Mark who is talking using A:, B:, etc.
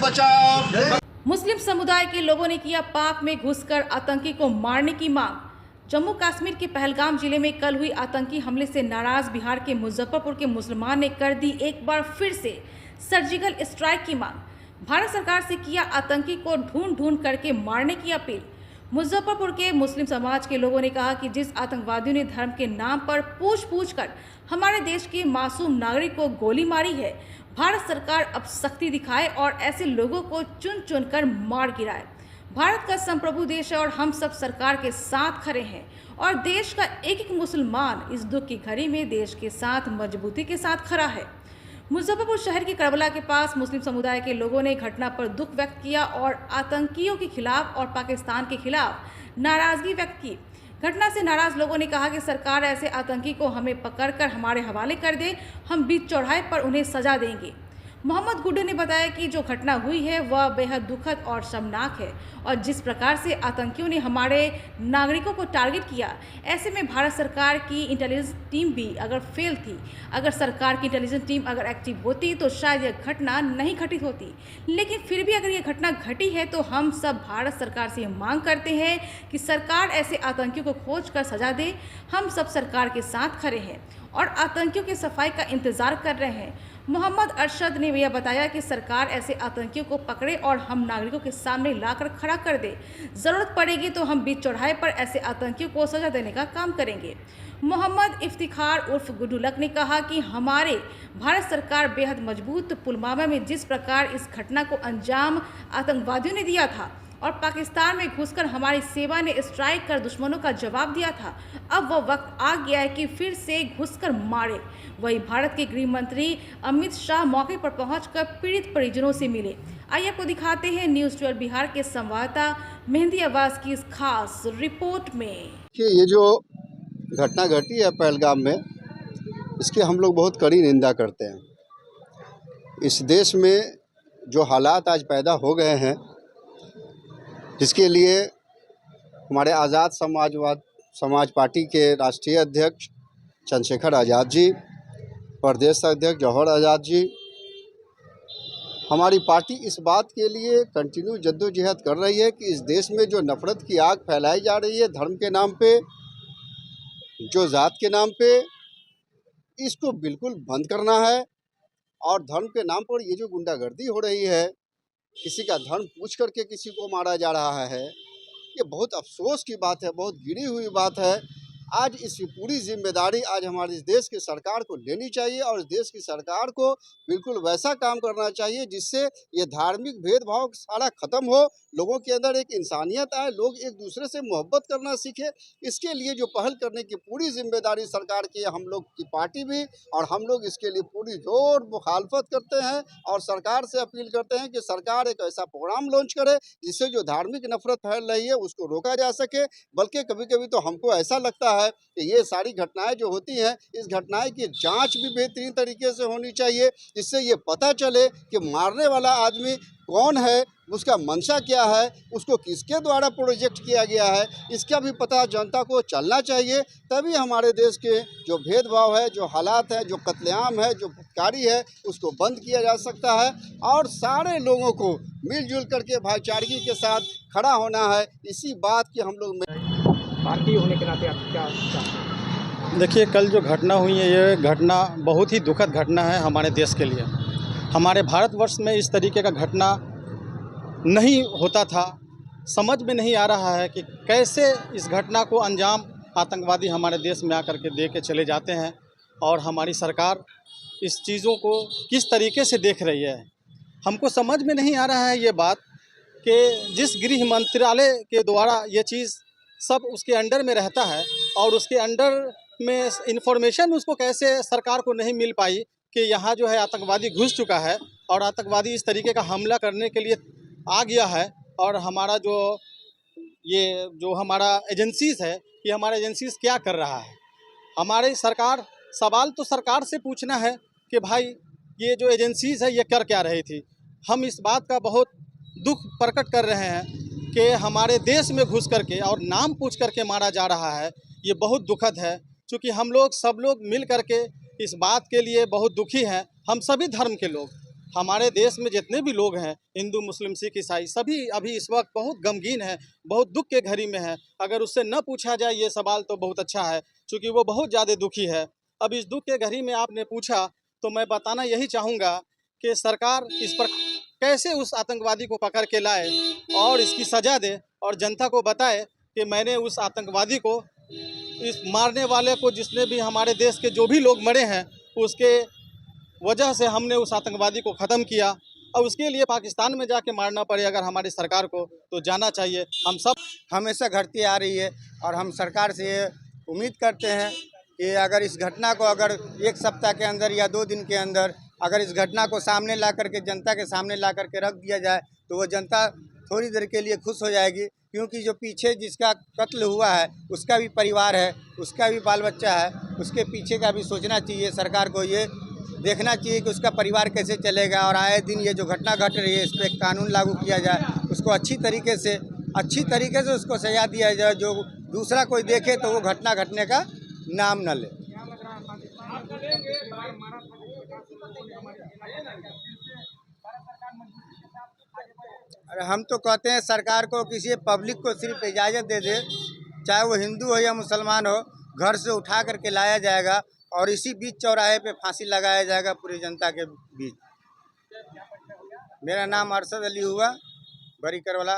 A: बचाओ।
B: मुस्लिम समुदाय के लोगों ने किया पाक में घुसकर आतंकी को मारने की मांग। जम्मू कश्मीर के पहलगाम जिले में कल हुई आतंकी हमले से नाराज बिहार के मुजफ्फरपुर के मुसलमान ने कर दी एक बार फिर से सर्जिकल स्ट्राइक की मांग। भारत सरकार से किया आतंकी को ढूंढ ढूंढ करके मारने की अपील। मुजफ्फरपुर के मुस्लिम समाज के लोगों ने कहा कि जिस आतंकवादियों ने धर्म के नाम पर पूछ कर हमारे देश के मासूम नागरिक को गोली मारी है, भारत सरकार अब सख्ती दिखाए और ऐसे लोगों को चुन चुन कर मार गिराए। भारत का संप्रभु देश है और हम सब सरकार के साथ खड़े हैं और देश का एक एक मुसलमान इस दुख की घड़ी में देश के साथ मजबूती के साथ खड़ा है। मुजफ्फरपुर शहर की करबला के पास मुस्लिम समुदाय के लोगों ने घटना पर दुख व्यक्त किया और आतंकियों के खिलाफ और पाकिस्तान के खिलाफ नाराजगी व्यक्त की। घटना से नाराज लोगों ने कहा कि सरकार ऐसे आतंकी को हमें पकड़कर हमारे हवाले कर दे, हम बीच चौराहे पर उन्हें सजा देंगे। मोहम्मद गुड्डू ने बताया कि जो घटना हुई है वह बेहद दुखद और शर्मनाक है और जिस प्रकार से आतंकियों ने हमारे नागरिकों को टारगेट किया, ऐसे में भारत सरकार की इंटेलिजेंस टीम भी अगर फेल थी, अगर सरकार की इंटेलिजेंस टीम अगर एक्टिव होती तो शायद यह घटना नहीं घटित होती। लेकिन फिर भी अगर यह घटना घटी है तो हम सब भारत सरकार से यह मांग करते हैं कि सरकार ऐसे आतंकियों को खोज कर सजा दे। हम सब सरकार के साथ खड़े हैं और आतंकियों की सफाई का इंतजार कर रहे हैं। मोहम्मद अरशद ने यह बताया कि सरकार ऐसे आतंकियों को पकड़े और हम नागरिकों के सामने लाकर खड़ा कर दे। ज़रूरत पड़ेगी तो हम बीच चौराहे पर ऐसे आतंकियों को सजा देने का काम करेंगे। मोहम्मद इफ्तिखार उर्फ गुड्डुलक ने कहा कि हमारे भारत सरकार बेहद मजबूत। पुलवामा में जिस प्रकार इस घटना को अंजाम आतंकवादियों ने दिया था और पाकिस्तान में घुसकर हमारी सेवा ने स्ट्राइक कर दुश्मनों का जवाब दिया था, अब वह वक्त आ गया है कि फिर से घुसकर मारे। वही भारत के गृह मंत्री अमित शाह मौके पर पहुंचकर पीड़ित परिजनों से मिले। आइए आपको दिखाते हैं न्यूज़ 12 बिहार के संवाददाता मेहंदी अब्बास की इस खास रिपोर्ट में।
C: ये जो घटना घटी है पहलगाम में, इसकी हम लोग बहुत कड़ी निंदा करते हैं। इस देश में जो हालात आज पैदा हो गए हैं, जिसके लिए हमारे आज़ाद समाज पार्टी के राष्ट्रीय अध्यक्ष चंद्रशेखर आज़ाद जी, प्रदेश अध्यक्ष जौहर आज़ाद जी, हमारी पार्टी इस बात के लिए कंटिन्यू जद्दोजहद कर रही है कि इस देश में जो नफ़रत की आग फैलाई जा रही है धर्म के नाम पे, जो जात के नाम पे, इसको बिल्कुल बंद करना है। और धर्म के नाम पर ये जो गुंडागर्दी हो रही है, किसी का धर्म पूछ करके किसी को मारा जा रहा है, ये बहुत अफसोस की बात है, बहुत गिरी हुई बात है। आज इसकी पूरी जिम्मेदारी आज हमारे इस देश की सरकार को लेनी चाहिए और इस देश की सरकार को बिल्कुल वैसा काम करना चाहिए जिससे ये धार्मिक भेदभाव सारा ख़त्म हो, लोगों के अंदर एक इंसानियत आए, लोग एक दूसरे से मोहब्बत करना सीखे। इसके लिए जो पहल करने की पूरी जिम्मेदारी सरकार की है, हम लोग की पार्टी भी, और हम लोग इसके लिए पूरी जोर मुखालफत करते हैं और सरकार से अपील करते हैं कि सरकार एक ऐसा प्रोग्राम लॉन्च करे जिससे जो धार्मिक नफरत फैल रही है उसको रोका जा सके। बल्कि कभी कभी तो हमको ऐसा लगता है कि ये सारी घटनाएं जो होती हैं, इस घटनाएं की जांच भी बेहतरीन तरीके से होनी चाहिए, जिससे ये पता चले कि मारने वाला आदमी कौन है, उसका मंशा क्या है, उसको किसके द्वारा प्रोजेक्ट किया गया है, इसका भी पता जनता को चलना चाहिए। तभी हमारे देश के जो भेदभाव है, जो हालात है, जो कत्लेआम है, जो बदकारी है, उसको बंद किया जा सकता है और सारे लोगों को मिलजुल करके भाईचारगी के साथ खड़ा होना है। इसी बात की हम लोग
D: भारतीय होने के नाते आप क्या चाहते हैं?
E: देखिए, कल जो घटना हुई है, ये घटना बहुत ही दुखद घटना है हमारे देश के लिए। हमारे भारतवर्ष में इस तरीके का घटना नहीं होता था। समझ में नहीं आ रहा है कि कैसे इस घटना को अंजाम आतंकवादी हमारे देश में आकर के दे के चले जाते हैं और हमारी सरकार इस चीज़ों को किस तरीके से देख रही है। हमको समझ में नहीं आ रहा है ये बात कि जिस गृह मंत्रालय के द्वारा ये चीज़ सब उसके अंडर में रहता है और उसके अंडर में इंफॉर्मेशन उसको कैसे सरकार को नहीं मिल पाई कि यहाँ जो है आतंकवादी घुस चुका है और आतंकवादी इस तरीके का हमला करने के लिए आ गया है। और हमारा जो हमारा एजेंसीज़ है, ये हमारा एजेंसीज़ क्या कर रहा है। हमारे सरकार, सवाल तो सरकार से पूछना है कि भाई ये जो एजेंसीज़ है ये कर क्या रही थी। हम इस बात का बहुत दुख प्रकट कर रहे हैं कि हमारे देश में घुस करके और नाम पूछ करके मारा जा रहा है। ये बहुत दुखद है, क्योंकि हम लोग सब लोग मिल करके इस बात के लिए बहुत दुखी हैं। हम सभी धर्म के लोग, हमारे देश में जितने भी लोग हैं, हिंदू मुस्लिम सिख ईसाई, सभी अभी इस वक्त बहुत गमगीन है, बहुत दुख के घड़ी में है। अगर उससे न पूछा जाए ये सवाल तो बहुत अच्छा है, क्योंकि वो बहुत ज़्यादा दुखी है। अब इस दुख के घड़ी में आपने पूछा तो मैं बताना यही चाहूँगा कि सरकार इस पर कैसे उस आतंकवादी को पकड़ के लाए और इसकी सज़ा दे और जनता को बताए कि मैंने उस आतंकवादी को, इस मारने वाले को, जिसने भी हमारे देश के जो भी लोग मरे हैं उसके वजह से हमने उस आतंकवादी को ख़त्म किया। और उसके लिए पाकिस्तान में जाके मारना पड़े अगर हमारी सरकार को, तो जाना चाहिए। हम सब
A: हमेशा घटती आ रही है और हम सरकार से ये उम्मीद करते हैं कि अगर इस घटना को अगर एक सप्ताह के अंदर या 2 दिन के अंदर अगर इस घटना को सामने ला करके जनता के सामने ला करके रख दिया जाए तो वो जनता थोड़ी देर के लिए खुश हो जाएगी, क्योंकि जो पीछे जिसका कत्ल हुआ है उसका भी परिवार है, उसका भी बाल बच्चा है, उसके पीछे का भी सोचना चाहिए। सरकार को ये देखना चाहिए कि उसका परिवार कैसे चलेगा और आए दिन ये जो घटना घट रही है इस पर कानून लागू किया जाए, उसको अच्छी तरीके से उसको सजा दिया जाए, जो दूसरा कोई देखे तो वो घटना घटने का नाम न ले। अरे हम तो कहते हैं सरकार को किसी पब्लिक को सिर्फ इजाज़त दे दे, चाहे वो हिंदू हो या मुसलमान हो, घर से उठा करके लाया जाएगा और इसी बीच चौराहे पे फांसी लगाया जाएगा पूरी जनता के बीच। मेरा नाम अरशद अली हुआ, बरी करवला।